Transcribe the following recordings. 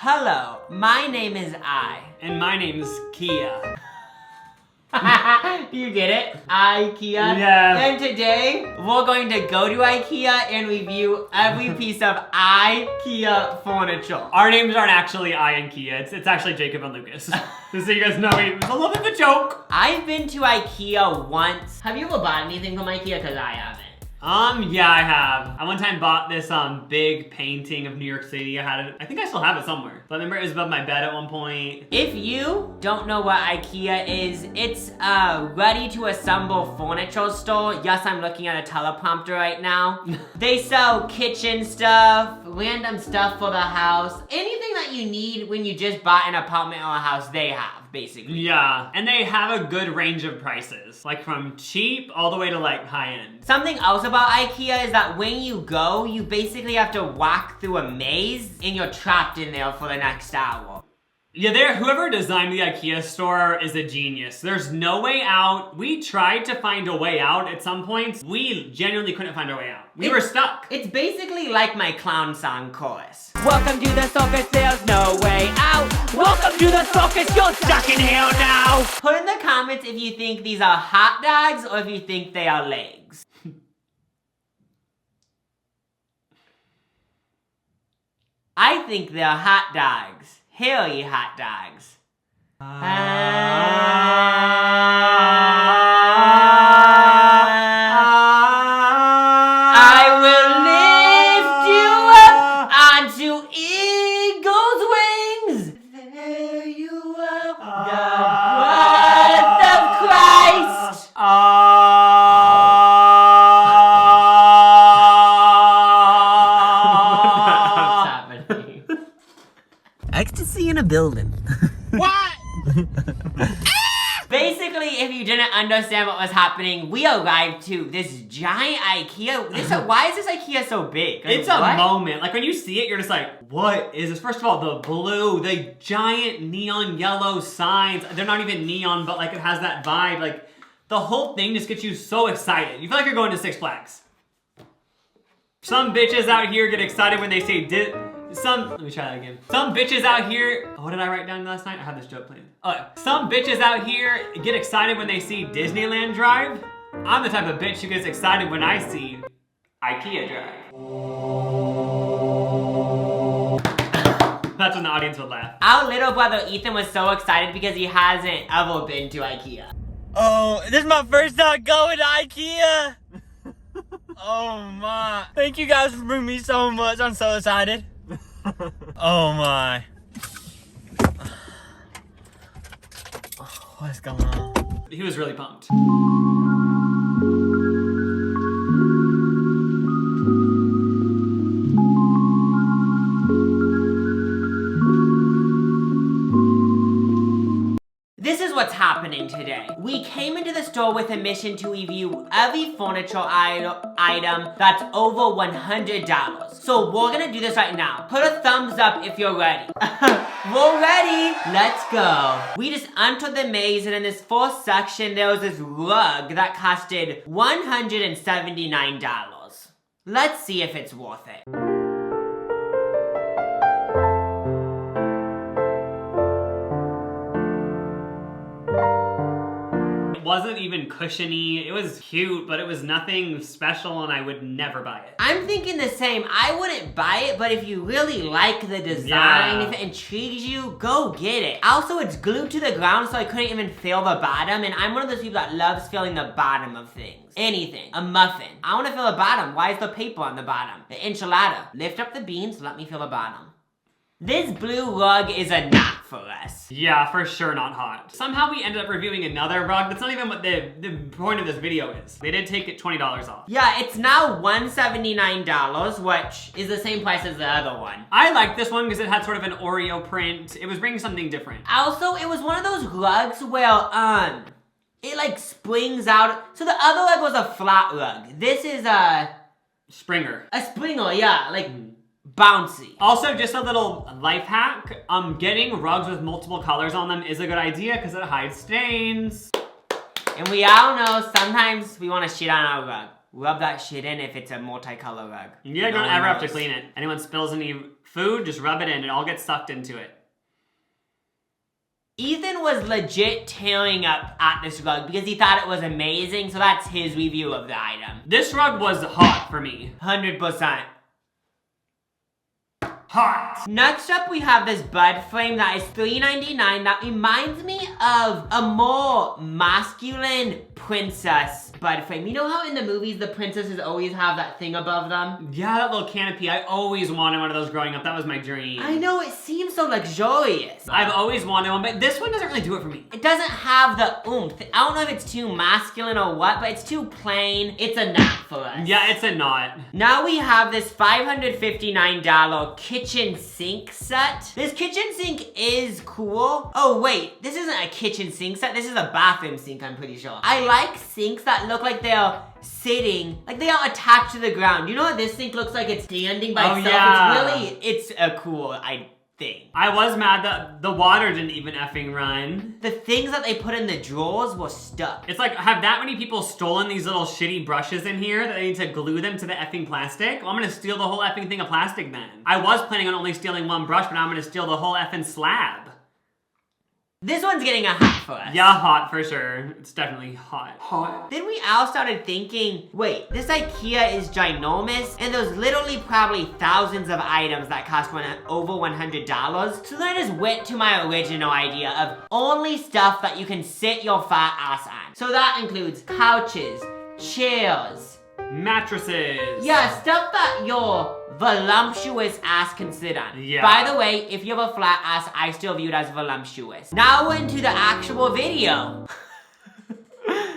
Hello, my name is I. And my name's Kia. Do you get it? Ikea? Yeah. And today, we're going to go to Ikea and review every piece of Ikea furniture. Our names aren't actually I and Kia, it's actually Jacob and Lucas. Just so you guys know, it was a little bit of a joke. I've been to Ikea once. Have you ever bought anything from Ikea? Because I haven't. Yeah, I have. I one time bought this big painting of New York City. I had it, I think I still have it somewhere. But I remember it was above my bed at one point. If you don't know what Ikea is, it's a ready-to-assemble furniture store. Yes, I'm looking at a teleprompter right now. They sell kitchen stuff, random stuff for the house. Anything that you need when you just bought an apartment or a house, they have, basically. Yeah, and they have a good range of prices. Like from cheap all the way to like high-end. Something else about Ikea is that when you go, you basically have to walk through a maze and you're trapped in there for the next hour. Yeah, whoever designed the Ikea store is a genius. There's no way out. We tried to find a way out at some points. We genuinely couldn't find our way out. We were stuck. It's basically like my clown song chorus. Welcome to the circus, there's no way out. Welcome to the circus, you're stuck in here now. Put in the comments if you think these are hot dogs or if you think they are legs. I think they're hot dogs. Hairy hot dogs. I will lift you up onto eagle's wings. There you are, the breath of Christ. What's happening? Ecstasy in a building. What? Basically, if you didn't understand what was happening, we arrived to this giant Ikea. Why is this Ikea so big? It's a moment. Like when you see it, you're just like, what is this? First of all, the blue, the giant neon yellow signs. They're not even neon, but like it has that vibe. Like the whole thing just gets you so excited. You feel like you're going to Six Flags. Some bitches out here get excited when they say let me try that again. Some bitches out here, what did I write down last night? I had this joke planned. Oh, some bitches out here get excited when they see Disneyland Drive. I'm the type of bitch who gets excited when I see Ikea Drive. That's when the audience would laugh. Our little brother Ethan was so excited because he hasn't ever been to Ikea. Oh, this is my first time going to Ikea. Oh my. Thank you guys for bringing me so much. I'm so excited. Oh my. What's going on? He was really pumped. This is what's happening today. We came into the store with a mission to review every furniture item that's over $100. So we're gonna do this right now. Put a thumbs up if you're ready. We're ready, let's go. We just entered the maze and in this first section there was this rug that costed $179. Let's see if it's worth it. It wasn't even cushiony. It was cute, but it was nothing special and I would never buy it. I'm thinking the same. I wouldn't buy it, but if you really like the design, if it intrigues you, go get it. Also, it's glued to the ground, so I couldn't even feel the bottom, and I'm one of those people that loves feeling the bottom of things. Anything. A muffin. I want to feel the bottom. Why is the paper on the bottom? The enchilada. Lift up the beans, let me feel the bottom. This blue rug is a not for us. Yeah, for sure not hot. Somehow we ended up reviewing another rug. That's not even what the point of this video is. They did take it $20 off. Yeah, it's now $179, which is the same price as the other one. I like this one because it had sort of an Oreo print. It was bringing something different. Also, it was one of those rugs where, it like springs out. So the other rug was a flat rug. This is a Springer. A springer, yeah, like bouncy. Also, just a little life hack. Getting rugs with multiple colors on them is a good idea because it hides stains. And we all know sometimes we want to shit on our rug. Rub that shit in if it's a multicolor rug. You don't ever have to clean it. Anyone spills any food, just rub it in. It all gets sucked into it. Ethan was legit tearing up at this rug because he thought it was amazing, so that's his review of the item. This rug was hot for me. 100%. Hot! Next up, we have this bed frame that is $3.99 that reminds me of a more masculine princess bed frame. You know how in the movies the princesses always have that thing above them? Yeah, that little canopy. I always wanted one of those growing up. That was my dream. I know, it seems so luxurious. I've always wanted one, but this one doesn't really do it for me. It doesn't have the oomph. I don't know if it's too masculine or what, but it's too plain. It's a not for us. Yeah, it's a not. Now we have this $559 kitchen sink set. This kitchen sink is cool. Oh wait, this isn't a kitchen sink set. This is a bathroom sink, I'm pretty sure. I like sinks that look like they're sitting, like they are attached to the ground. You know what this sink looks like? It's standing by itself. Yeah. It's a cool thing. I was mad that the water didn't even effing run. The things that they put in the drawers were stuck. It's like, have that many people stolen these little shitty brushes in here that they need to glue them to the effing plastic? Well, I'm gonna steal the whole effing thing of plastic then. I was planning on only stealing one brush, but now I'm gonna steal the whole effing slab. This one's getting a hot for us. Yeah, hot for sure. It's definitely hot. Hot. Then we all started thinking, wait, this Ikea is ginormous, and there's literally probably thousands of items that cost over $100. So then I just went to my original idea of only stuff that you can sit your fat ass on. So that includes couches, chairs, mattresses. yeah, stuff that your voluptuous ass can sit on. Yeah. By the way, if you have a flat ass, I still view it as voluptuous. Now into the actual video.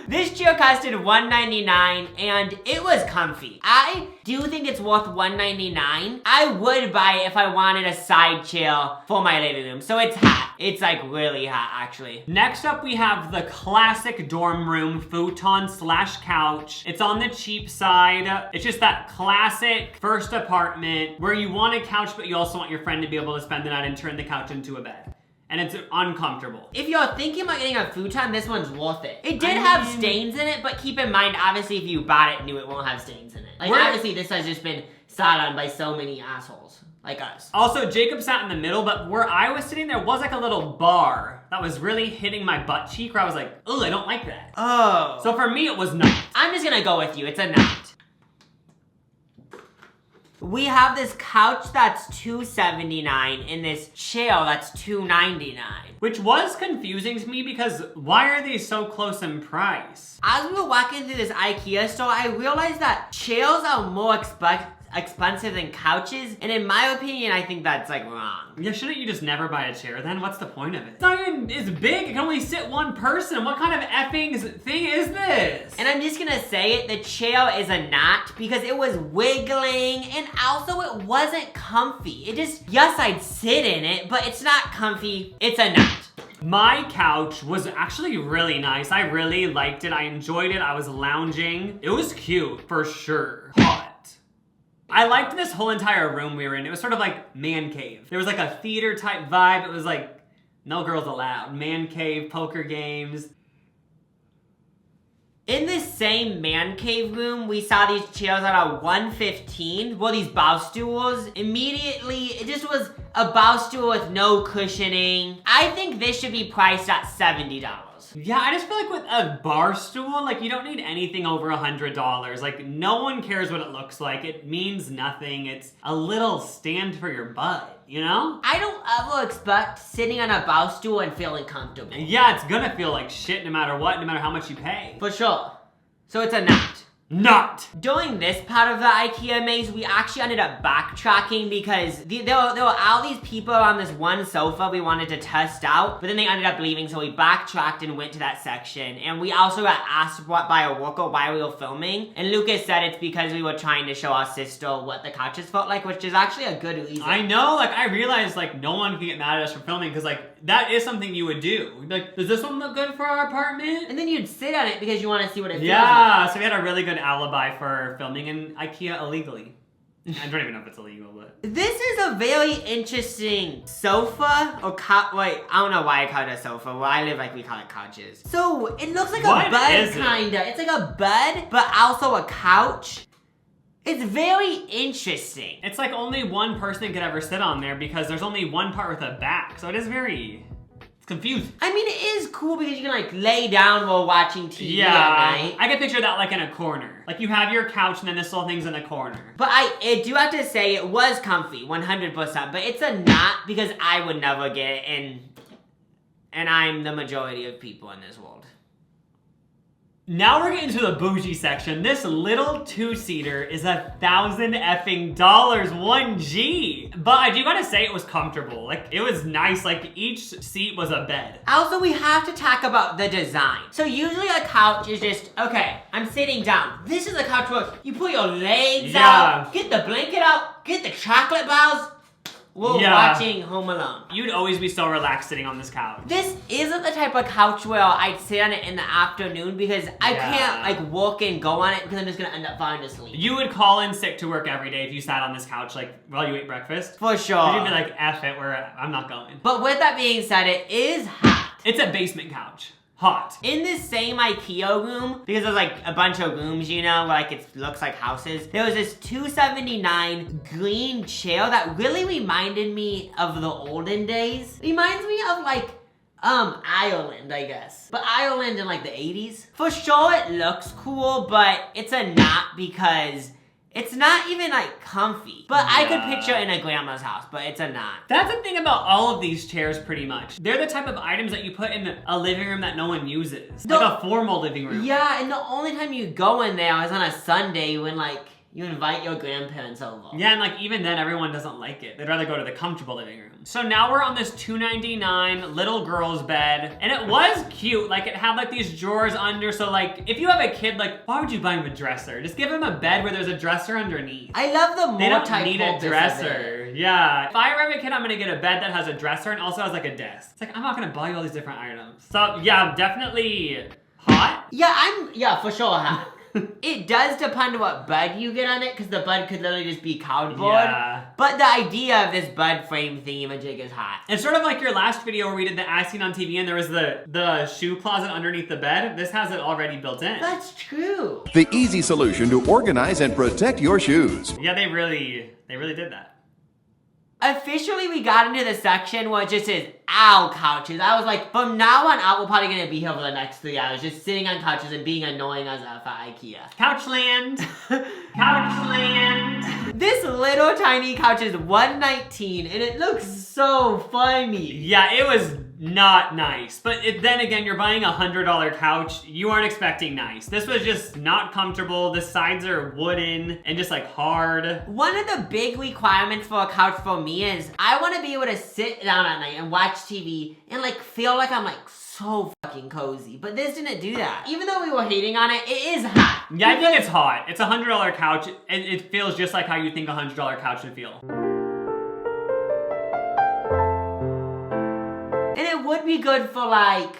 This chair costed $199 and it was comfy. I do think it's worth $199. I would buy it if I wanted a side chair for my living room. So it's hot. It's like really hot actually. Next up we have the classic dorm room futon / couch. It's on the cheap side. It's just that classic first apartment where you want a couch but you also want your friend to be able to spend the night and turn the couch into a bed. And it's uncomfortable. If you're thinking about getting a futon, this one's worth it. It did have stains in it, but keep in mind, obviously, if you bought it new, it won't have stains in it. Like, obviously, this has just been sat on by so many assholes, like us. Also, Jacob sat in the middle, but where I was sitting, there was like a little bar that was really hitting my butt cheek, where I was like, oh, I don't like that. Oh. So for me, it was not. I'm just gonna go with you, it's a not. We have this couch that's $279 and this chair that's $299. Which was confusing to me because why are they so close in price? As we were walking through this Ikea store, I realized that chairs are more expensive than couches, and in my opinion, I think that's like wrong. Yeah, shouldn't you just never buy a chair then? What's the point of it? It's not even as big, it can only sit one person. What kind of effing thing is this? And I'm just gonna say it, the chair is a not because it was wiggling and also it wasn't comfy. It just, yes, I'd sit in it, but it's not comfy, it's a not. My couch was actually really nice. I really liked it, I enjoyed it, I was lounging. It was cute, for sure. Hot. I liked this whole entire room we were in. It was sort of like man cave. There was like a theater type vibe. It was like, no girls allowed. Man cave, poker games. In this same man cave room, we saw these chairs at a $115. Well, these bow stools. Immediately, it just was a bow stool with no cushioning. I think this should be priced at $70. Yeah, I just feel like with a bar stool, like you don't need anything over $100. Like no one cares what it looks like. It means nothing. It's a little stand for your butt, you know? I don't ever expect sitting on a bow stool and feeling comfortable. Yeah, it's gonna feel like shit no matter what, no matter how much you pay. For sure. So it's a not. Not. During this part of the Ikea maze, we actually ended up backtracking because there were all these people on this one sofa we wanted to test out, but then they ended up leaving, so we backtracked and went to that section. And we also got asked by a worker why we were filming, and Lucas said it's because we were trying to show our sister what the couches felt like, which is actually a good reason. I know, like I realized like no one can get mad at us for filming because like that is something you would do. You'd be like, does this one look good for our apartment? And then you'd sit on it because you want to see what it feels Yeah, like. so we had a really good alibi for filming in Ikea illegally. I don't even know if it's illegal, but... This is a very interesting sofa, or wait, I don't know why I call it a sofa. Where I live, like, we call it couches. So, it looks like What a bed, is it? kinda. It's like a bed, but also a couch. It's very interesting. It's like only one person could ever sit on there because there's only one part with a back. So it is very... It's confusing. I mean, it is cool because you can like lay down while watching TV at night. I can picture that like in a corner. Like you have your couch and then this little thing's in the corner. But I do have to say it was comfy, 100%. But it's a not because I would never get it, and I'm the majority of people in this world. Now we're getting to the bougie section. This little two-seater is $1,000 effing dollars, 1G. But I do gotta say it was comfortable. Like it was nice, like each seat was a bed. Also, we have to talk about the design. So usually a couch is just, okay, I'm sitting down. This is a couch where you put your legs out, get the blanket out, get the chocolate bars. We're watching Home Alone. You'd always be so relaxed sitting on this couch. This isn't the type of couch where I'd sit on it in the afternoon because I can't like walk and go on it because I'm just gonna end up falling asleep. You would call in sick to work every day if you sat on this couch like while you ate breakfast. For sure. You'd be like, F it, I'm not going. But with that being said, it is hot. It's a basement couch. Hot. In this same Ikea room, because there's like a bunch of rooms, you know, like it looks like houses, there was this $279 green chair that really reminded me of the olden days. Reminds me of like, Ireland, I guess. But Ireland in like the 80s. For sure it looks cool, but it's a not because it's not even like comfy. But I could picture it in a grandma's house, but it's a not. That's the thing about all of these chairs pretty much. They're the type of items that you put in a living room that no one uses. Like a formal living room. Yeah, and the only time you go in there is on a Sunday when like you invite your grandparents over. Yeah, and like even then everyone doesn't like it. They'd rather go to the comfortable living room. So now we're on this $299 little girl's bed, and it was cute. Like it had like these drawers under, so like if you have a kid, like why would you buy him a dresser? Just give him a bed where there's a dresser underneath. I love the They don't need a dresser. Yeah. If I ever have a kid, I'm gonna get a bed that has a dresser and also has like a desk. It's like I'm not gonna buy you all these different items. So yeah, definitely hot. Yeah, for sure hot. It does depend on what bed you get on it, because the bed could literally just be cardboard. Yeah. But the idea of this bed frame thingamajig is hot. It's sort of like your last video where we did the As Seen on TV and there was the shoe closet underneath the bed. This has it already built in. That's true. The easy solution to organize and protect your shoes. Yeah, they really did that. Officially, we got into the section where it just says, ow, couches. I was like, from now on out, we're probably gonna be here for the next 3 hours, just sitting on couches and being annoying as F at Ikea. Couchland! Couchland! This little tiny couch is $119, and it looks so funny. Yeah, it was not nice. But then again, you're buying a $100 couch. You aren't expecting nice. This was just not comfortable. The sides are wooden and just like hard. One of the big requirements for a couch for me is I want to be able to sit down at night and watch TV and like feel like I'm like so fucking cozy. But this didn't do that. Even though we were hating on it, it is hot. Yeah, I think it's hot. It's a $100 couch. It feels just like how you think a $100 couch would feel. And it would be good for like,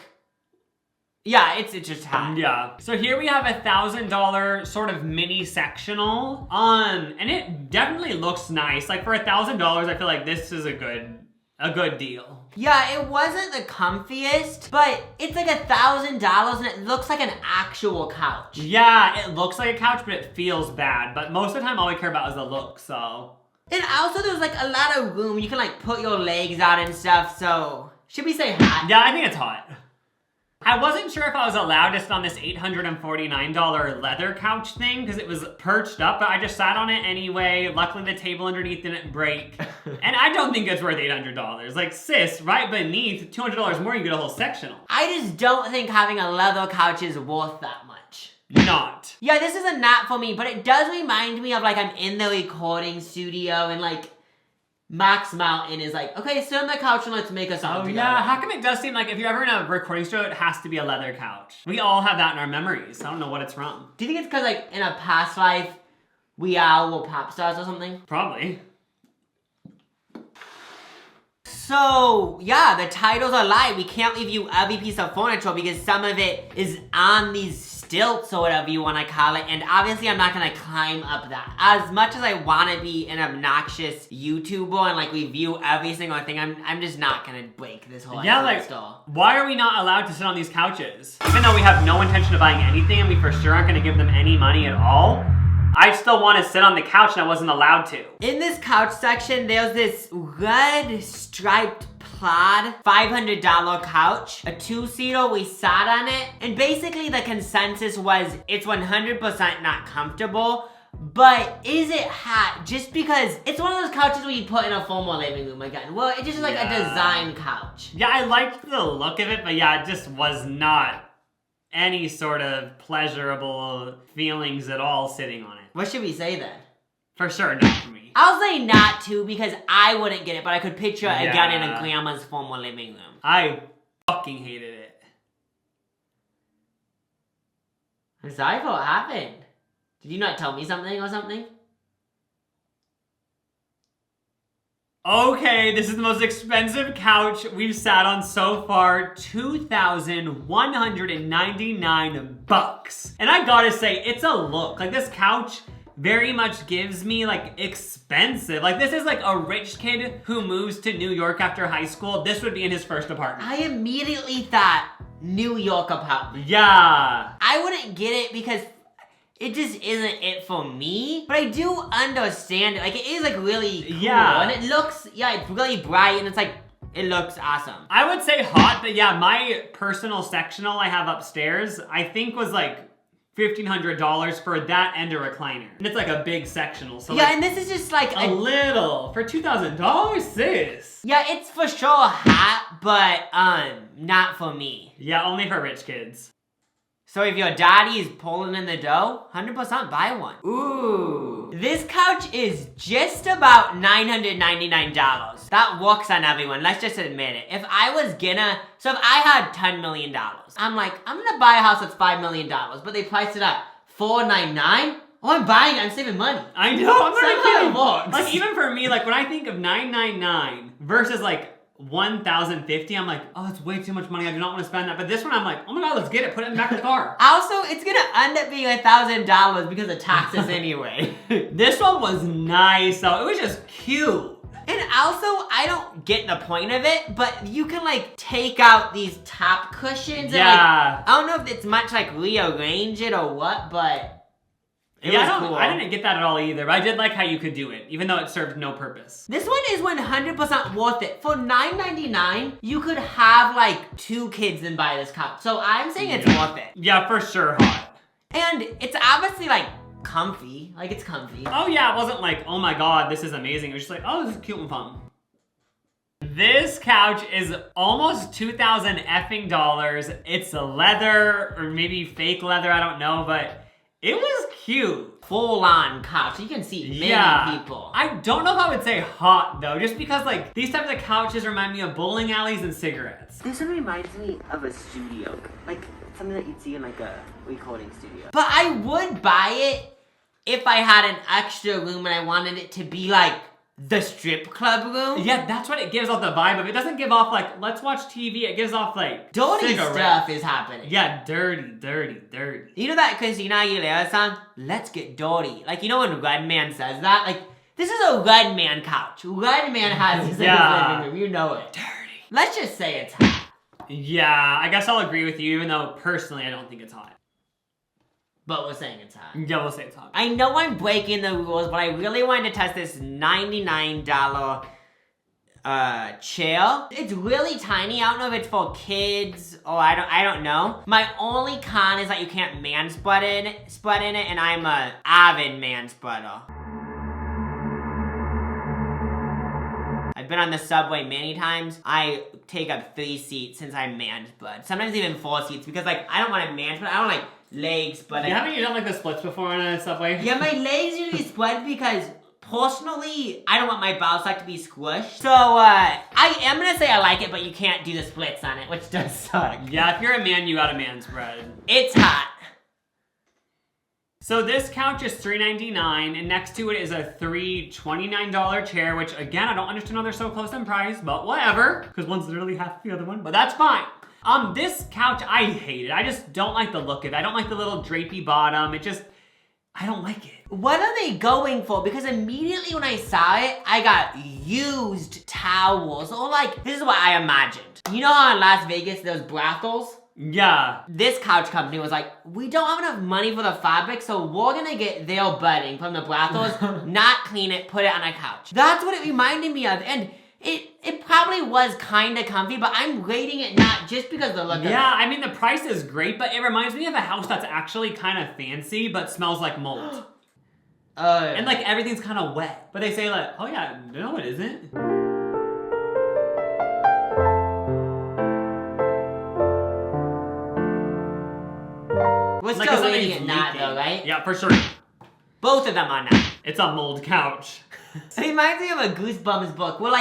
yeah, it's just hot. Yeah. So here we have $1,000 sort of mini sectional. And it definitely looks nice. Like for $1,000, I feel like this is a good deal. Yeah, it wasn't the comfiest, but it's like $1,000 and it looks like an actual couch. Yeah, it looks like a couch, but it feels bad. But most of the time, all we care about is the look, so. And also there's like a lot of room. You can like put your legs out and stuff, so. Should we say hot? Yeah, I think it's hot. I wasn't sure if I was allowed to sit on this $849 leather couch thing because it was perched up, but I just sat on it anyway. Luckily, the table underneath didn't break. And I don't think it's worth $800. Like, sis, right beneath, $200 more, you get a whole sectional. I just don't think having a leather couch is worth that much. Not. Yeah, this is a not for me, but it does remind me of like I'm in the recording studio and like Max Mountain is like, okay, sit on the couch and let's make a song together. Yeah, how come it does seem like if you're ever in a recording studio, it has to be a leather couch? We all have that in our memories. I don't know what it's from. Do you think it's because like in a past life, we all were pop stars or something? Probably. So, yeah, the titles are live. We can't leave you every piece of furniture because some of it is on these stilts or whatever you want to call it. And obviously I'm not going to climb up that. As much as I want to be an obnoxious YouTuber and like review every single thing, I'm just not going to break this whole store. Why are we not allowed to sit on these couches? Even though we have no intention of buying anything and we for sure aren't going to give them any money at all, I still want to sit on the couch and I wasn't allowed to. In this couch section, there's this red striped plaid $500 couch, a 2-seater. We sat on it, and basically the consensus was it's 100% not comfortable, but is it hot? Just because it's one of those couches where you put in a formal living room again. Well, it's just like a design couch. Yeah, I liked the look of it, but yeah, it just was not any sort of pleasurable feelings at all sitting on it. What should we say then? For sure, not for me. I'll say not to, because I wouldn't get it, but I could picture it again in a grandma's formal living room. I fucking hated it. I'm sorry for what happened. Did you not tell me something or something? Okay, this is the most expensive couch we've sat on so far, $2,199. And I gotta say, it's a look. Like, this couch very much gives me, like, expensive. Like, this is like a rich kid who moves to New York after high school. This would be in his first apartment. I immediately thought New York apartment. Yeah. I wouldn't get it because it just isn't it for me, but I do understand it. Like, it is like really cool, and it looks, it's really bright, and it's like, it looks awesome. I would say hot, but yeah, my personal sectional I have upstairs, I think was like $1,500 for that and a recliner. And it's like a big sectional, so yeah, and this is just like a little. For $2,000, sis. Yeah, it's for sure hot, but not for me. Yeah, only for rich kids. So if your daddy is pulling in the dough, 100% buy one. Ooh. This couch is just about $999. That works on everyone, let's just admit it. If I was gonna, so if I had $10 million, I'm like, I'm gonna buy a house that's $5 million, but they priced it at $499. Oh, I'm buying it, I'm saving money. I know, I'm not kidding. Works. Like, even for me, like when I think of $999 versus like $1,050, I'm like, oh, that's way too much money. I do not want to spend that. But this one, I'm like, oh my god, let's get it. Put it in the back of the car. Also, it's gonna end up being $1,000 because of taxes anyway. This one was nice, though. It was just cute. And also, I don't get the point of it, but you can like take out these top cushions. And, like, I don't know if it's much like rearrange it or what, but it was cool. I didn't get that at all either, but I did like how you could do it, even though it served no purpose. This one is 100% worth it. For $9.99, you could have like 2 kids and buy this couch. So I'm saying it's worth it. Yeah, for sure hot. And it's obviously like comfy. Like, it's comfy. Oh yeah, it wasn't like, oh my god, this is amazing. It was just like, oh, this is cute and fun. This couch is almost $2,000 effing dollars. It's leather, or maybe fake leather, I don't know, but it was cute. Full-on couch. You can see many people. I don't know if I would say hot, though, just because, like, these types of couches remind me of bowling alleys and cigarettes. This one reminds me of a studio. Like, something that you'd see in, like, a recording studio. But I would buy it if I had an extra room and I wanted it to be, like, the strip club room. Yeah, that's what it gives off the vibe of. It doesn't give off, like, let's watch TV. It gives off, like, dirty stuff is happening. Yeah, dirty, dirty, dirty. You know that Christina Aguilera song? Let's get dirty. Like, you know when Redman says that? Like, this is a Redman couch. Redman has this in his living room. You know it. Dirty. Let's just say it's hot. Yeah, I guess I'll agree with you, even though personally I don't think it's hot. But we're saying it's hot. Yeah, we'll say it's hot. I know I'm breaking the rules, but I really wanted to test this $99 chair. It's really tiny. I don't know if it's for kids or I don't know. My only con is that you can't spread in it, and I'm an avid man-spreader. I've been on the subway many times. I take up 3 seats since I man-spread. Sometimes even 4 seats because, like, I don't want to man-spread. I don't like legs, but haven't you done like the splits before on a subway? Yeah, my legs usually spread because personally, I don't want my bowel sack to be squished. So, I am gonna say I like it, but you can't do the splits on it, which does suck. Yeah, if you're a man, you got a man spread. It's hot. So this couch is $399, and next to it is a $329 chair, which again, I don't understand how they're so close in price, but whatever, because one's literally half the other one, but that's fine. This couch, I hate it. I just don't like the look of it. I don't like the little drapey bottom. I don't like it. What are they going for? Because immediately when I saw it, I got used towels. Or like, this is what I imagined. You know how in Las Vegas there's brothels? Yeah. This couch company was like, we don't have enough money for the fabric, so we're gonna get their bedding from the brothels, not clean it, put it on a couch. That's what it reminded me of, and it probably was kind of comfy, but I'm rating it not just because of the look of it. Yeah, I mean, the price is great, but it reminds me of a house that's actually kind of fancy, but smells like mold. And like everything's kind of wet. But they say like, oh yeah, no it isn't. We're Like, still it's rating it leaking. not though, right? Yeah, for sure. Both of them are not. It's a mold couch. It reminds me of a Goosebumps book where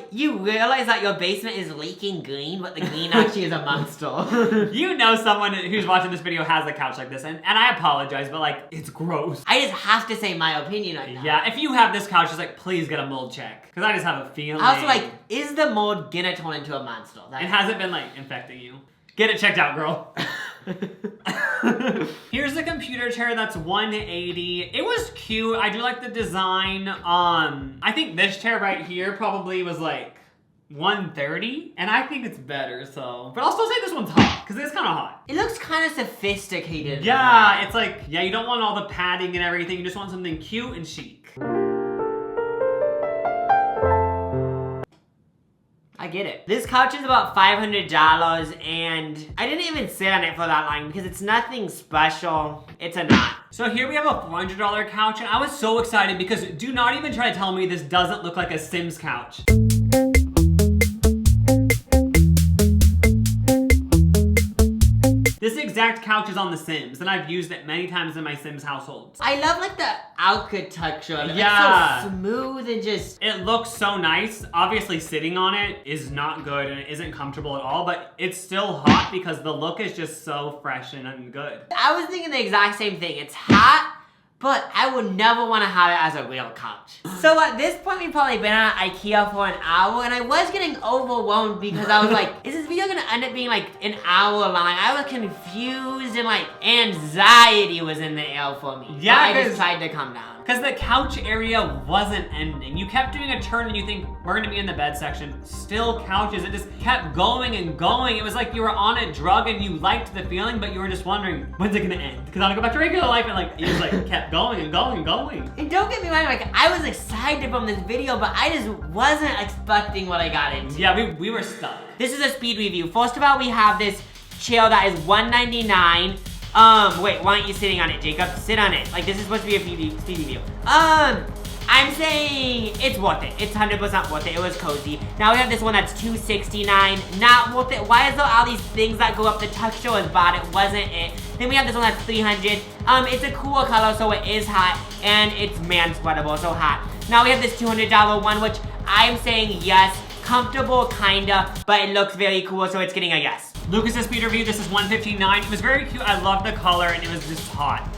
you realize that your basement is leaking green, but the green actually is a monster. You know someone who's watching this video has a couch like this, and I apologize, but like, it's gross. I just have to say my opinion on that. Yeah, if you have this couch, just like, please get a mold check. Because I just have a feeling. Also, like, is the mold gonna turn into a monster? It hasn't been like infecting you. Get it checked out, girl. Here's the computer chair that's $180. It was cute. I do like the design. I think this chair right here probably was like $130, and I think it's better, so. But I'll still say this one's hot, because it's kind of hot. It looks kind of sophisticated. Yeah, it's like, yeah, you don't want all the padding and everything. You just want something cute and chic. I get it. This couch is about $500, and I didn't even sit on it for that long because it's nothing special. It's a knot. So here we have a $400 couch, and I was so excited because do not even try to tell me this doesn't look like a Sims couch. This exact couch is on The Sims, and I've used it many times in my Sims households. I love like the architecture. Yeah. It's so smooth and just... It looks so nice. Obviously sitting on it is not good and it isn't comfortable at all, but it's still hot because the look is just so fresh and good. I was thinking the exact same thing. It's hot, but I would never want to have it as a real couch. So at this point, we've probably been at Ikea for an hour, and I was getting overwhelmed because I was like, is this video gonna end up being like an hour long? I was confused and like anxiety was in the air for me. Yeah, but I just tried to calm down. Because the couch area wasn't ending. You kept doing a turn and you think, we're gonna be in the bed section. Still couches, it just kept going and going. It was like you were on a drug and you liked the feeling, but you were just wondering, when's it gonna end? Because I wanna go back to regular life, and like, you just like kept going and going and going. And don't get me wrong, like I was excited from this video, but I just wasn't expecting what I got into. Yeah, we were stuck. This is a speed review. First of all, we have this chair that is $199. Wait, why aren't you sitting on it, Jacob? Sit on it. Like, this is supposed to be a speed review. I'm saying it's worth it. It's 100% worth it. It was cozy. Now we have this one that's $269. Not worth it. Why is there all these things that go up? The texture was bad. It wasn't it. Then we have this one that's $300. It's a cooler color, so it is hot. And it's man-spreadable, so hot. Now we have this $200 one, which I'm saying yes. Comfortable, kinda, but it looks very cool, so it's getting a yes. Lucas's speed review, this is $159. It was very cute. I love the color, and it was just hot.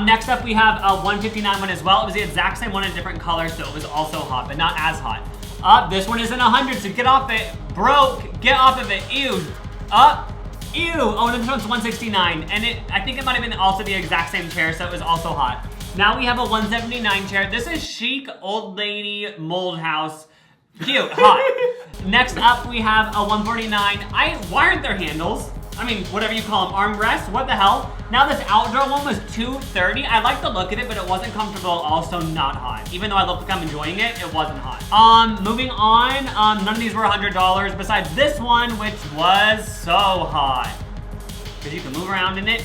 Next up, we have a $159 one as well. It was the exact same one in a different color, so it was also hot, but not as hot. This one is in 100, so get off it. Broke, get off of it. Ew. Ew. Oh, this one's $169, and I think it might have been also the exact same chair, so it was also hot. Now we have a $179 chair. This is chic, old lady, mold house. Cute, hot. Next up, we have a $149. Why aren't there handles? I mean, whatever you call them, armrests, what the hell? Now this outdoor one was $230. I like the look of it, but it wasn't comfortable, also not hot. Even though I look like I'm enjoying it, it wasn't hot. Moving on, none of these were $100 besides this one, which was so hot. Because you can move around in it.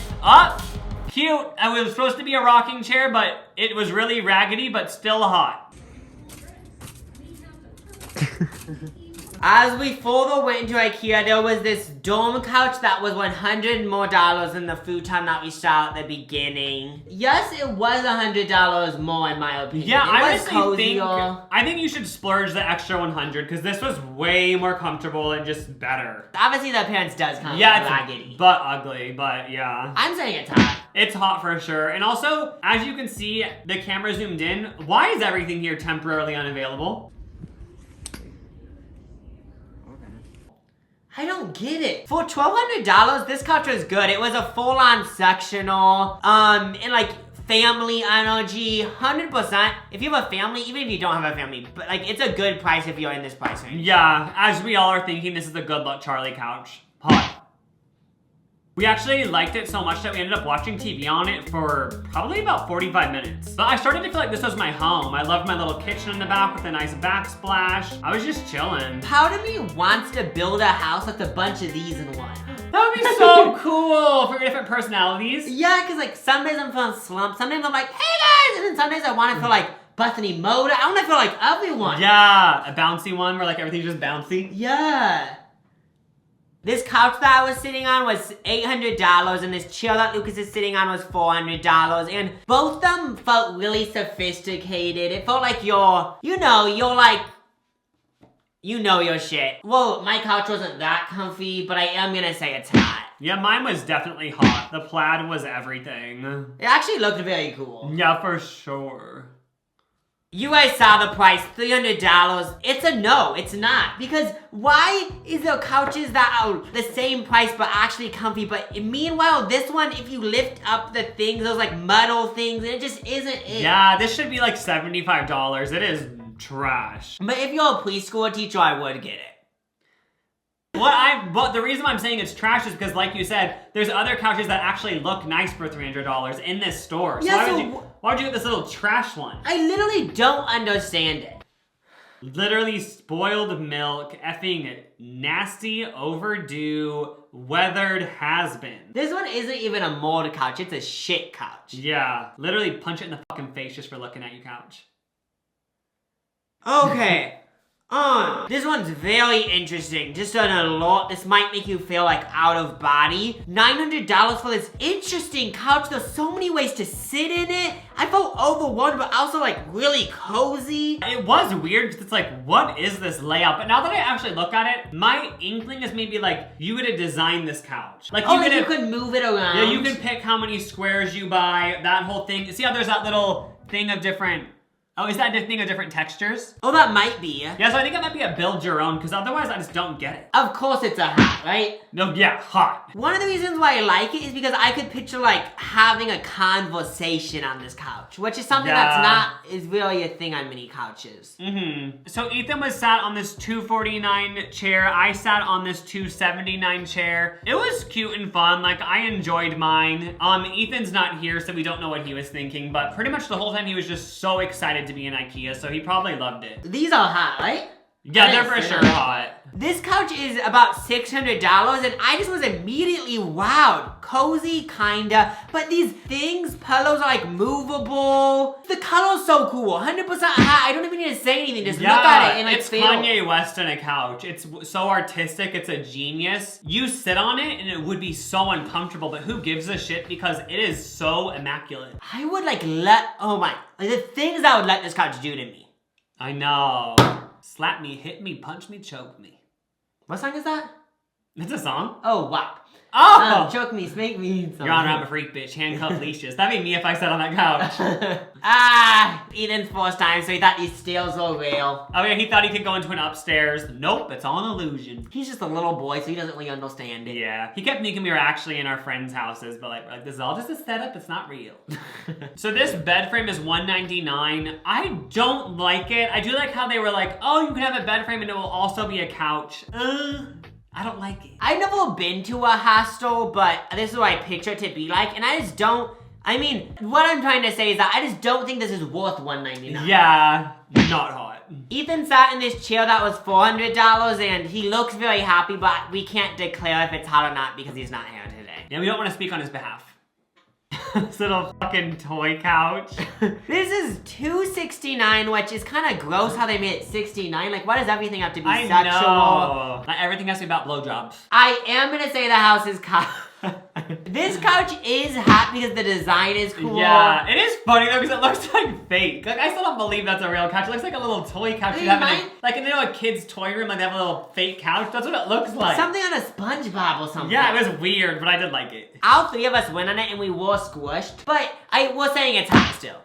Cute. It was supposed to be a rocking chair, but it was really raggedy, but still hot. As we further went into Ikea, there was this dome couch that was $100 more than the futon that we saw at the beginning. Yes, it was $100 more in my opinion. Yeah, I think you should splurge the extra 100 because this was way more comfortable and just better. Obviously, the appearance does kind of raggedy. But ugly, but yeah. I'm saying it's hot. It's hot for sure. And also, as you can see, the camera zoomed in. Why is everything here temporarily unavailable? I don't get it. For $1,200, this couch was good. It was a full-on sectional, and like family energy, 100%. If you have a family, even if you don't have a family, but like it's a good price if you're in this price range. Yeah, as we all are thinking, this is a good luck Charlie couch. Hot. We actually liked it so much that we ended up watching TV on it for probably about 45 minutes. But I started to feel like this was my home. I loved my little kitchen in the back with a nice backsplash. I was just chilling. Part of me wants to build a house with a bunch of these in one. That would be so cool for your different personalities. Yeah, because like some days I'm feeling slumped, some days I'm like, hey guys, and then some days I want to feel like Bethany Moda. I want to feel like everyone. Yeah, a bouncy one where like everything's just bouncy. Yeah. This couch that I was sitting on was $800, and this chair that Lucas is sitting on was $400, and both of them felt really sophisticated. It felt like you're like, you know your shit. Well, my couch wasn't that comfy, but I am gonna say it's hot. Yeah, mine was definitely hot. The plaid was everything. It actually looked very cool. Yeah, for sure. You guys saw the price, $300. It's a no, it's not. Because why is there couches that are the same price but actually comfy, but meanwhile this one, if you lift up the things, those like metal things, and it just isn't it. Yeah, this should be like $75. It is trash. But if you're a preschool teacher, I would get it. But the reason I'm saying it's trash is because, like you said, there's other couches that actually look nice for $300 in this store. So, Yeah, why would you get this little trash one? I literally don't understand it. Literally spoiled milk, effing nasty, overdue, weathered has-been. This one isn't even a mold couch, it's a shit couch. Yeah, literally punch it in the fucking face just for looking at your couch. Okay. This one's very interesting. Just on a lot, this might make you feel like out of body. $900 for this interesting couch. There's so many ways to sit in it. I felt overwhelmed, but also like really cozy. It was weird because it's like, what is this layout? But now that I actually look at it, my inkling is maybe like, you could have designed this couch. Like you could move it around. Yeah, you can pick how many squares you buy, that whole thing. See how there's that little thing of different, oh, is that a thing of different textures? Oh, that might be. Yeah, so I think it might be a build your own, because otherwise I just don't get it. Of course it's a hat, right? No, yeah, hot. One of the reasons why I like it is because I could picture like having a conversation on this couch, which is something is really a thing on mini couches. So Ethan was sat on this $249 chair. I sat on this $279 chair. It was cute and fun. Like, I enjoyed mine. Ethan's not here, so we don't know what he was thinking, but pretty much the whole time he was just so excited to be in Ikea, so he probably loved it. These are hot, right? Yeah, they're for sure hot. This couch is about $600, and I just was immediately wowed. Cozy, kinda, but these things, pillows are like movable. The color's so cool, 100% hot. I don't even need to say anything, just look at it and like it's feel. Kanye West on a couch. It's so artistic, it's a genius. You sit on it and it would be so uncomfortable, but who gives a shit because it is so immaculate. I would like the things I would let this couch do to me. I know. Slap me, hit me, punch me, choke me. What song is that? It's a song. Oh, wow. Oh! Choke me, spank me. Your Honor, I'm a freak bitch. Handcuffed leashes. That'd be me if I sat on that couch. Ethan's first time, so he thought these stairs were real. Oh yeah, he thought he could go into an upstairs. Nope, it's all an illusion. He's just a little boy, so he doesn't really understand it. Yeah, he kept thinking we were actually in our friends' houses, but like this is all just a setup, it's not real. So this bed frame is $199. I don't like it. I do like how they were like, oh, you can have a bed frame and it will also be a couch. I don't like it. I've never been to a hostel, but this is what I picture it to be like, and I just don't, I mean, what I'm trying to say is that I just don't think this is worth $199. Yeah, not hot. Ethan sat in this chair that was $400, and he looks very happy, but we can't declare if it's hot or not because he's not here today. Yeah, we don't want to speak on his behalf. This little fucking toy couch. This is $269, which is kind of gross how they made it $69. Like, why does everything have to be sexual? Know. Not everything has to be about blowjobs. I am gonna say the house is this couch is hot because the design is cool. Yeah, it is funny though because it looks like fake. Like I still don't believe that's a real couch. It looks like a little toy couch you have in a kid's toy room. Like they have a little fake couch. That's what it looks like. Something on a SpongeBob or something. Yeah, it was weird, but I did like it. All three of us went on it and we were squished, but I was saying it's hot still.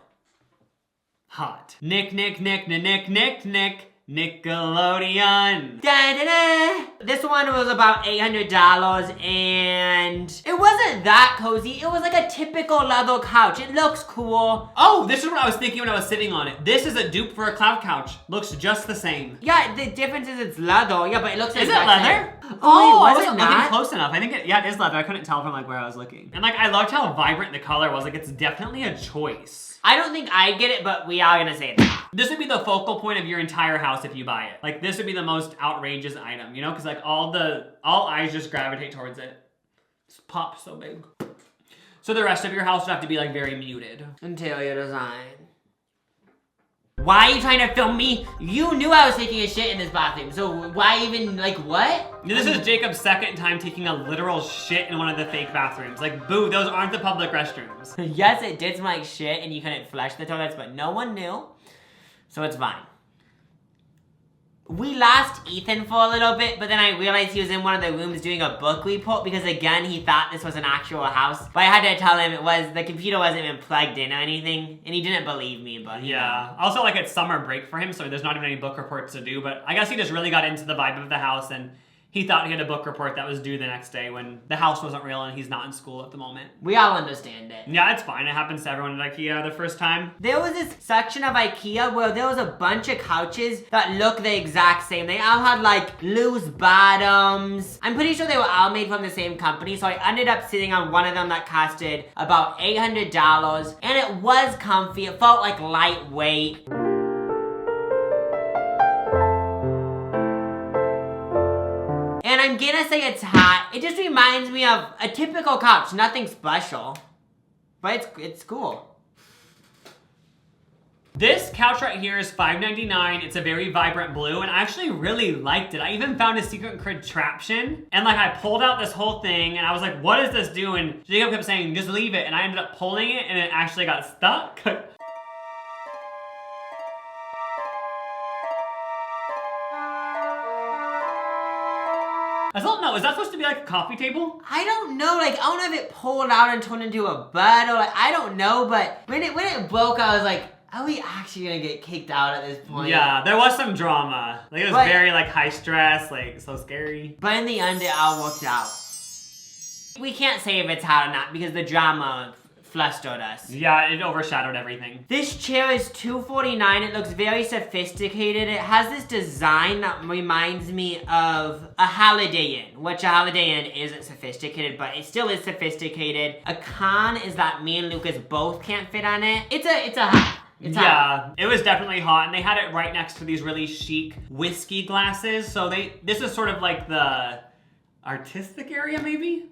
Hot. Nick, Nick, Nick, Nick, Nick, Nick, Nick. Nickelodeon. Da-da-da. This one was about $800 and it wasn't that cozy. It was like a typical leather couch. It looks cool. Oh, this is what I was thinking when I was sitting on it. This is a dupe for a cloud couch. Looks just the same. Yeah, the difference is it's leather. Yeah, but it looks like Is it leather? Oh, I was wasn't it looking not? close enough. I think it is leather. I couldn't tell from like where I was looking. And like I loved how vibrant the color was. Like it's definitely a choice. I don't think I'd get it, but we are gonna say it. This would be the focal point of your entire house if you buy it. Like this would be the most outrageous item, you know? Cause like all eyes just gravitate towards it. It's popped so big. So the rest of your house would have to be like very muted. Interior design. Why are you trying to film me? You knew I was taking a shit in this bathroom, so why even, like, what? This is Jacob's second time taking a literal shit in one of the fake bathrooms. Like, boo, those aren't the public restrooms. Yes, it did smell like shit and you couldn't flush the toilets, but no one knew. So it's fine. We lost Ethan for a little bit, but then I realized he was in one of the rooms doing a book report because again, he thought this was an actual house. But I had to tell him the computer wasn't even plugged in or anything, and he didn't believe me, but yeah. Also, like, it's summer break for him, so there's not even any book reports to do, but I guess he just really got into the vibe of the house, and he thought he had a book report that was due the next day when the house wasn't real and he's not in school at the moment. we all understand it. Yeah, it's fine. It happens to everyone at Ikea the first time. There was this section of Ikea where there was a bunch of couches that look the exact same. They all had like loose bottoms. I'm pretty sure they were all made from the same company, so I ended up sitting on one of them that costed about $800, and it was comfy. It felt like lightweight. And I'm gonna say it's hot. It just reminds me of a typical couch, nothing special. But it's cool. This couch right here is $5.99. It's a very vibrant blue, and I actually really liked it. I even found a secret contraption, and like I pulled out this whole thing, and I was like, what does this do? And Jacob kept saying, just leave it, and I ended up pulling it, and it actually got stuck. I don't know, is that supposed to be like a coffee table? I don't know, like, I don't know if it pulled out and turned into a bed, or like, I don't know, but when it broke, I was like, are we actually gonna get kicked out at this point? Yeah, there was some drama. Like, it was very, like, high stress, like, so scary. But in the end, it all worked out. We can't say if it's hot or not, because the drama flustered us. Yeah, it overshadowed everything. This chair is $249. It looks very sophisticated. It has this design that reminds me of a Holiday Inn, which a Holiday Inn isn't sophisticated, but it still is sophisticated. A con is that me and Lucas both can't fit on it. It's a hot. It's hot. It was definitely hot, and they had it right next to these really chic whiskey glasses, so this is sort of like the artistic area, maybe?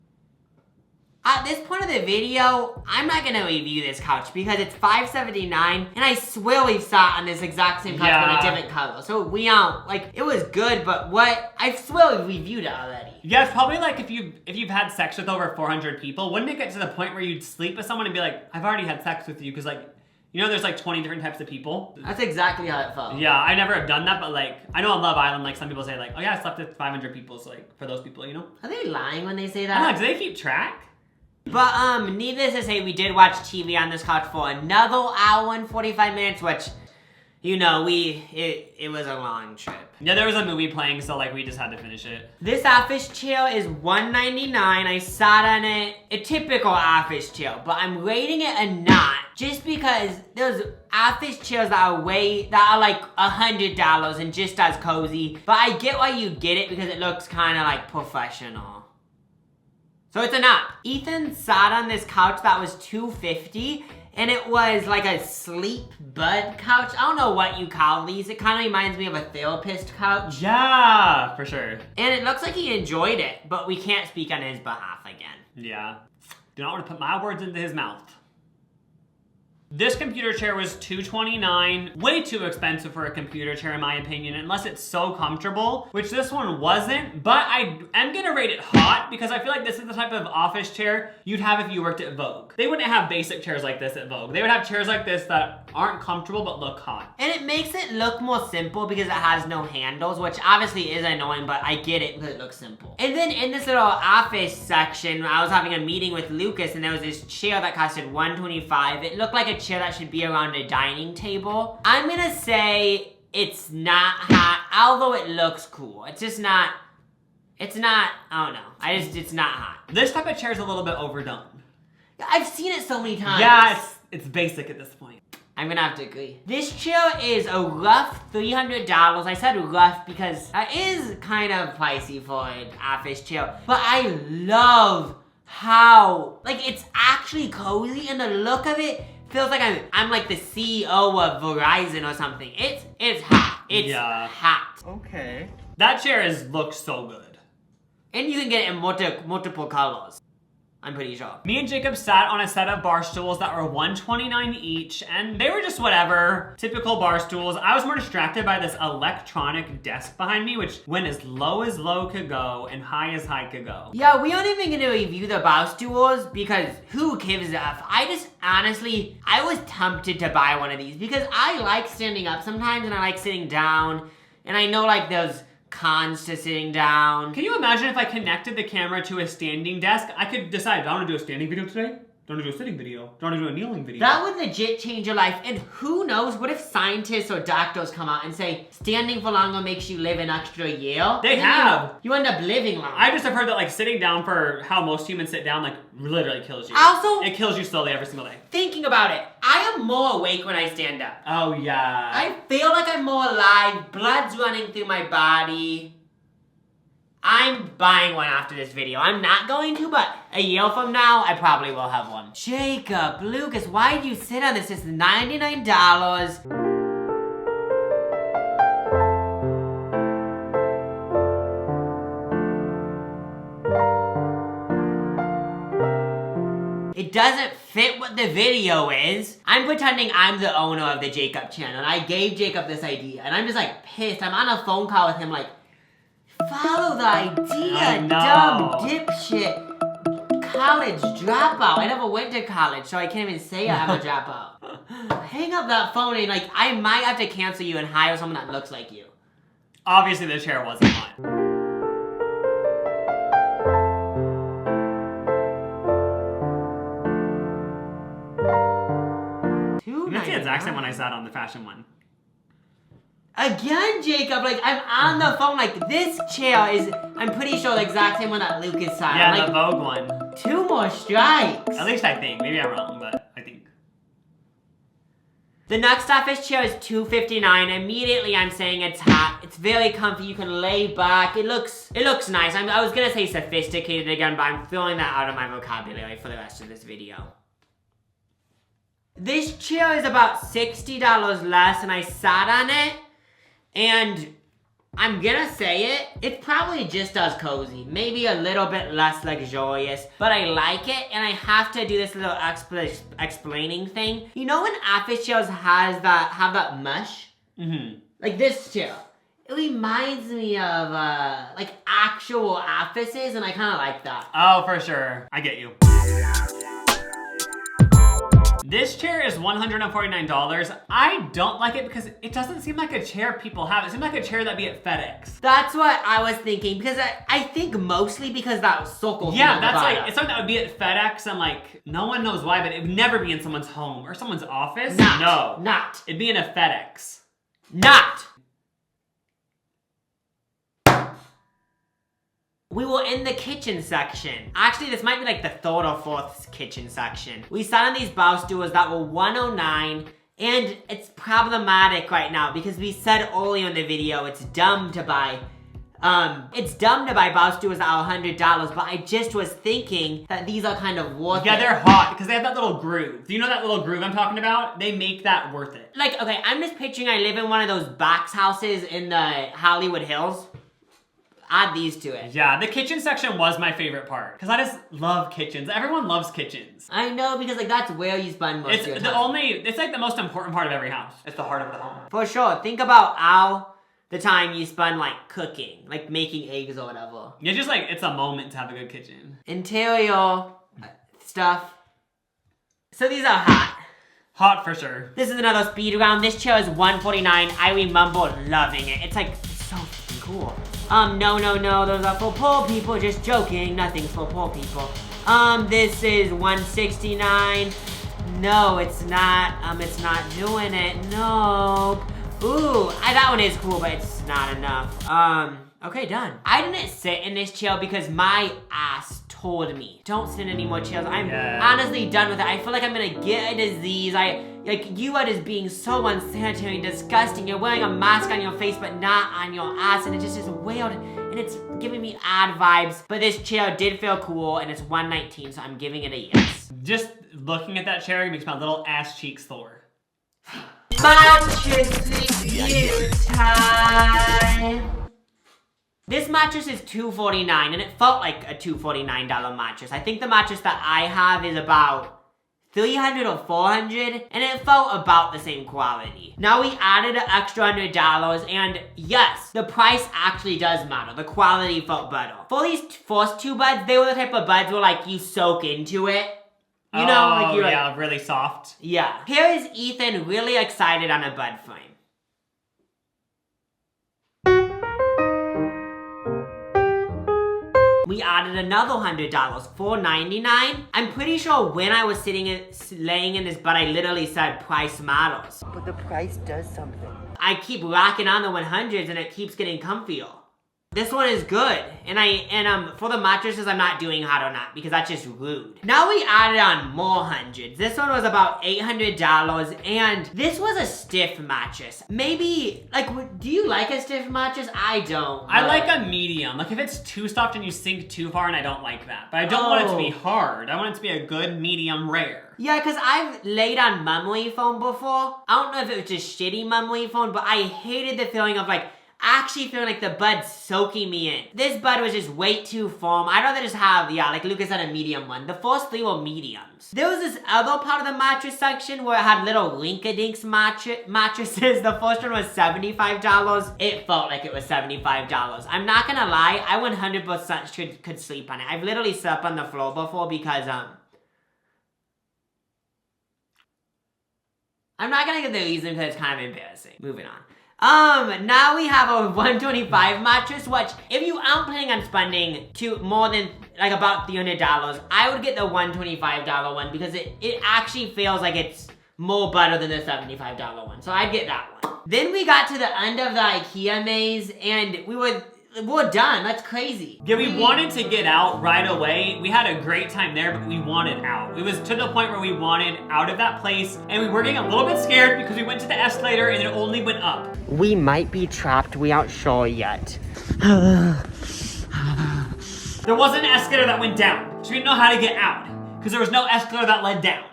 At this point of the video, I'm not gonna review this couch because it's $579, and I swear we sat on this exact same couch but a different color. So we don't, like, it was good, but I swear we reviewed it already. Yeah, it's probably like if you've had sex with over 400 people, wouldn't it get to the point where you'd sleep with someone and be like, I've already had sex with you, because like, you know there's like 20 different types of people? That's exactly how it felt. Yeah, I never have done that, but like, I know on Love Island, like some people say like, oh yeah, I slept with 500 people, so like, for those people, you know? Are they lying when they say I that? don't know, do they keep track? But needless to say, we did watch TV on this couch for another hour and 45 minutes, which, you know, it was a long trip. Yeah, there was a movie playing, so like we just had to finish it. This office chair is $199. I sat on it, a typical office chair, but I'm rating it a not just because there's office chairs that are like $100 and just as cozy. But I get why you get it because it looks kind of like professional. So it's a not. Ethan sat on this couch that was $250, and it was like a sleep bud couch. I don't know what you call these. It kind of reminds me of a therapist couch. Yeah, for sure. And it looks like he enjoyed it, but we can't speak on his behalf again. Yeah. Do not want to put my words into his mouth. This computer chair was $229, way too expensive for a computer chair in my opinion, unless it's so comfortable, which this one wasn't, but I am gonna rate it hot because I feel like this is the type of office chair you'd have if you worked at Vogue. They wouldn't have basic chairs like this at Vogue. They would have chairs like this that aren't comfortable but look hot. And it makes it look more simple because it has no handles, which obviously is annoying, but I get it because it looks simple. And then in this little office section, I was having a meeting with Lucas and there was this chair that costed $125. It looked like a chair that should be around a dining table. I'm gonna say it's not hot, although it looks cool. It's just not, I don't know. It's not hot. This type of chair is a little bit overdone. I've seen it so many times. Yeah, it's basic at this point. I'm gonna have to agree. This chair is a rough $300. I said rough because it is kind of pricey for an office chair. But I love how, like, it's actually cozy, and the look of it feels like I'm like the CEO of Verizon or something. It's hot. It's hot. Okay. That chair looks so good. And you can get it in multiple colors, I'm pretty sure. Me and Jacob sat on a set of bar stools that were $129 each, and they were just whatever. Typical bar stools. I was more distracted by this electronic desk behind me, which went as low could go and high as high could go. Yeah, we aren't even gonna review the bar stools because who gives a f? Honestly, I was tempted to buy one of these because I like standing up sometimes and I like sitting down, and I know like there's cons to sitting down. Can you imagine if I connected the camera to a standing desk? I could decide, do I want to do a standing video today? Do I want to do a sitting video? Do I want to do a kneeling video? That would legit change your life. And who knows, what if scientists or doctors come out and say, standing for longer makes you live an extra year? They have. You end up living longer. I just have heard that like sitting down for how most humans sit down like literally kills you. Also, it kills you slowly every single day. Thinking about it, I am more awake when I stand up. Oh yeah. I feel like I'm more alive, blood's running through my body. I'm buying one after this video. I'm not going to, but a year from now, I probably will have one. Jacob, Lucas, why did you sit on this? It's $99. It doesn't fit what the video is. I'm pretending I'm the owner of the Jacob channel, and I gave Jacob this idea, and I'm just like pissed. I'm on a phone call with him like, follow the idea, dumb dipshit. College dropout. I never went to college, so I can't even say I'm a dropout. Hang up that phone and like, I might have to cancel you and hire someone that looks like you. Obviously the chair wasn't hot. That's the exact same one I sat on, the fashion one. Again, Jacob, like, I'm on the phone, like, this chair is, I'm pretty sure the exact same one that Lucas sat on. Yeah, like, the Vogue one. 2 more strikes. At least I think. Maybe I'm wrong, but I think. The next office chair is $259. Immediately, I'm saying it's hot. It's very comfy. You can lay back. It looks nice. I was gonna say sophisticated again, but I'm throwing that out of my vocabulary for the rest of this video. This chair is about $60 less, and I sat on it. And I'm gonna say it, it's probably just as cozy. Maybe a little bit less luxurious, but I like it, and I have to do this little explaining thing. You know when office chairs have that mesh? Mm-hmm. Like this chair. It reminds me of like actual offices, and I kind of like that. Oh, for sure. I get you. This chair is $149. I don't like it because it doesn't seem like a chair people have. It seems like a chair that'd be at FedEx. That's what I was thinking, because I think mostly because that circle thing yeah, that's like, it's something that would be at FedEx and like, no one knows why, but it would never be in someone's home or someone's office. No. Not. It'd be in a FedEx. Not. We were in the kitchen section. Actually, this might be like the 3rd or 4th kitchen section. We sat on these bar stools that were $109, and it's problematic right now because we said earlier in the video it's dumb to buy bar stools that are $100, but I just was thinking that these are kind of worth it. Yeah, they're hot because they have that little groove. Do you know that little groove I'm talking about? They make that worth it. Like, okay, I'm just picturing I live in one of those box houses in the Hollywood Hills. Add these to it. Yeah, the kitchen section was my favorite part because I just love kitchens. Everyone loves kitchens. I know, because like that's where you spend most of your time. It's like the most important part of every house. It's the heart of the home. For sure. Think about all the time you spend like cooking, like making eggs or whatever. Yeah, just like it's a moment to have a good kitchen. Interior stuff. So these are hot. Hot for sure. This is another speed round. This chair is $149. I remember loving it. It's like so freaking cool. No, those are for poor people, just joking, nothing's for poor people. This is $169. No, it's not doing it, no. Ooh, that one is cool, but it's not enough. Okay, done. I didn't sit in this chair because my ass told me, don't sit in any more chairs. I'm honestly done with it. I feel like I'm gonna get a disease. Like, you are just being so unsanitary and disgusting. You're wearing a mask on your face, but not on your ass, and it just is weird, and it's giving me odd vibes. But this chair did feel cool, and it's $119, so I'm giving it a yes. Just looking at that chair makes my little ass cheeks sore. Mattress review time. This mattress is $249, and it felt like a $249 mattress. I think the mattress that I have is about $300 or $400, and it felt about the same quality. Now we added an extra $100, and yes, the price actually does matter. The quality felt better. For these first two buds, they were the type of buds where like you soak into it. You know, like you're like, really soft. Yeah. Here is Ethan really excited on a bud frame. We added another $100, $499. I'm pretty sure when I was laying in this bed, I literally said price matters. But the price does something. I keep racking on the 100s and it keeps getting comfier. This one is good, and for the mattresses, I'm not doing hot or not because that's just rude. Now we added on more hundreds. This one was about $800, and this was a stiff mattress. Maybe, like, do you like a stiff mattress? I don't. I like a medium. Like if it's too soft and you sink too far, and I don't like that. But I don't want it to be hard. I want it to be a good medium rare. Yeah, because I've laid on memory foam before. I don't know if it was just shitty memory foam, but I hated the feeling of like, actually feeling like the bud's soaking me in. This bud was just way too firm. I'd rather just have, like Lucas said, a medium one. The first three were mediums. There was this other part of the mattress section where it had little Linkadinks mattresses. The first one was $75. It felt like it was $75. I'm not gonna lie, I 100% could sleep on it. I've literally slept on the floor before because, I'm not gonna give the reason because it's kind of embarrassing. Moving on. Now we have a $125 mattress, which if you aren't planning on spending more than like about $300, I would get the $125 one because it actually feels like it's more better than the $75 one. So I'd get that one. Then we got to the end of the Ikea maze and we're done. That's crazy. Yeah, we wanted to get out right away. We had a great time there, but we wanted out. It was to the point where we wanted out of that place, and we were getting a little bit scared because we went to the escalator and it only went up. We might be trapped. We aren't sure yet. There wasn't an escalator that went down, so we didn't know how to get out because there was no escalator that led down.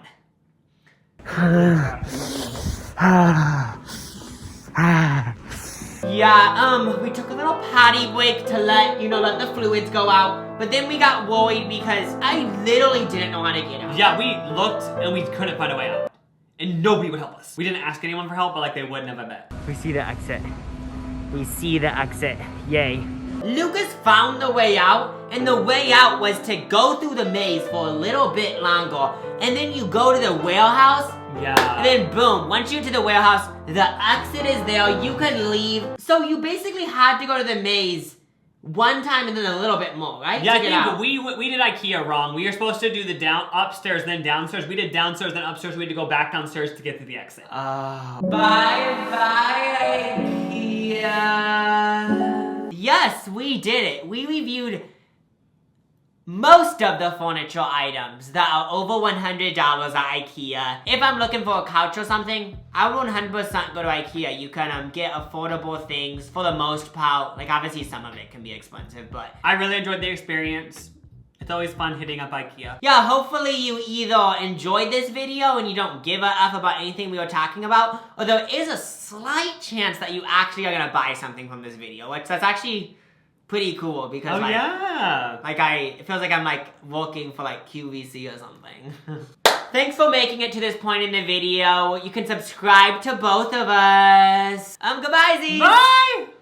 Yeah, we took a little potty break to let the fluids go out. But then we got worried because I literally didn't know how to get out. Yeah, we looked and we couldn't find a way out. And nobody would help us. We didn't ask anyone for help, but like they wouldn't have, I bet. We see the exit. We see the exit. Yay. Lucas found the way out, and the way out was to go through the maze for a little bit longer, and then you go to the warehouse. Yeah. And then boom, once you're to the warehouse, the exit is there, you can leave. So you basically had to go to the maze one time and then a little bit more, right? Yeah, I think we did Ikea wrong. We were supposed to do the upstairs, then downstairs. We did downstairs, then upstairs. We had to go back downstairs to get to the exit. Bye-bye, Ikea. Yes, we did it. We reviewed most of the furniture items that are over $100 at Ikea. If I'm looking for a couch or something, I would 100% go to Ikea. You can get affordable things for the most part. Like obviously some of it can be expensive, but I really enjoyed the experience. It's always fun hitting up Ikea. Yeah, hopefully you either enjoyed this video and you don't give a F about anything we were talking about, or there is a slight chance that you actually are gonna buy something from this video, which that's actually pretty cool because it feels like I'm like working for like QVC or something. Thanks for making it to this point in the video. You can subscribe to both of us. Goodbye, Z. Bye!